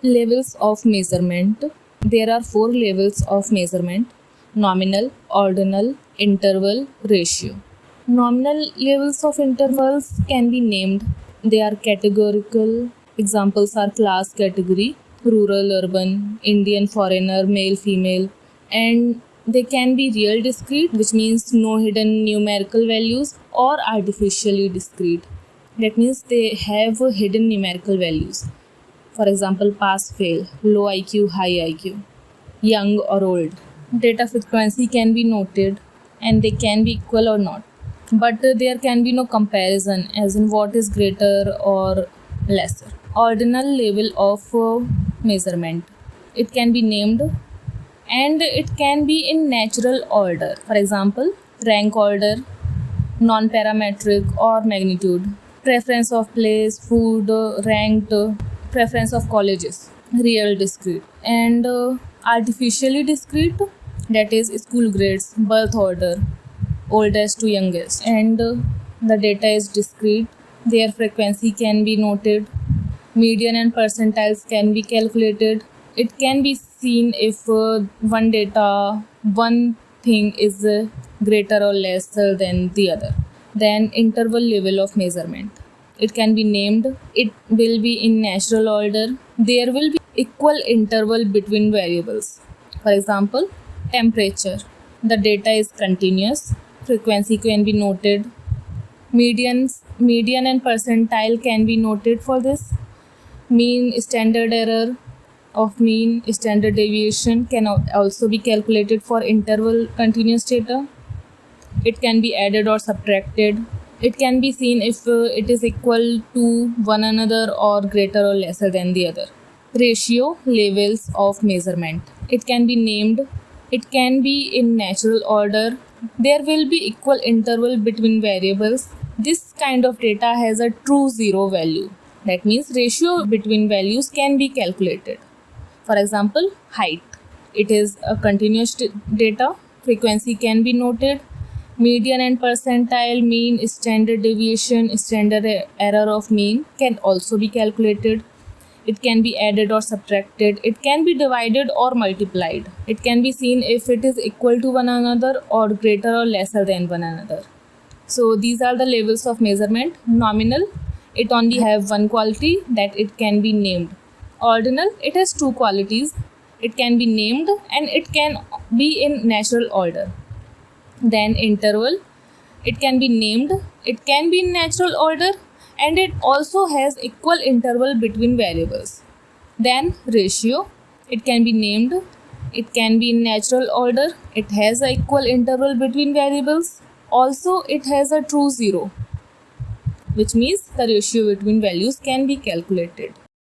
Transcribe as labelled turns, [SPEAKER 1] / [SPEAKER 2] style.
[SPEAKER 1] Levels of measurement. There are 4 levels of measurement: nominal, ordinal, interval, ratio. Nominal levels of intervals can be named. They are categorical. Examples are class category, rural, urban, Indian, foreigner, male, female, and they can be real discrete, which means no hidden numerical values, or artificially discrete. That means they have hidden numerical values. For example, pass fail, low IQ, high IQ, young or old. Data frequency can be noted and they can be equal or not. But there can be no comparison, as in what is greater or lesser. Ordinal level of measurement. It can be named and it can be in natural order. For example, rank order, non parametric, or magnitude. Preference of place, food, ranked, preference of colleges, real discrete. And artificially discrete, that is school grades, birth order, oldest to youngest. And the data is discrete, their frequency can be noted, median and percentiles can be calculated. It can be seen if one thing is greater or lesser than the other. Then interval level of measurement. It can be named. It will be in natural order. There will be equal interval between variables. For example, temperature. The data is continuous. Frequency can be noted. Median and percentile can be noted for this. Mean, standard error of mean, standard deviation can also be calculated for interval continuous data. It can be added or subtracted. It can be seen if it is equal to one another or greater or lesser than the other. Ratio levels of measurement. It can be named. It can be in natural order. There will be equal interval between variables. This kind of data has a true zero value. That means ratio between values can be calculated. For example, height. It is a continuous data. Frequency can be noted. Median and percentile, mean, standard deviation, standard error of mean can also be calculated. It can be added or subtracted. It can be divided or multiplied. It can be seen if it is equal to one another or greater or lesser than one another. So these are the levels of measurement. Nominal, it only have one quality, that it can be named. Ordinal, it has 2 qualities. It can be named and it can be in natural order. Then interval, it can be named, it can be in natural order, and it also has equal interval between variables. Then ratio, it can be named, it can be in natural order, it has an equal interval between variables. Also, it has a true zero, which means the ratio between values can be calculated.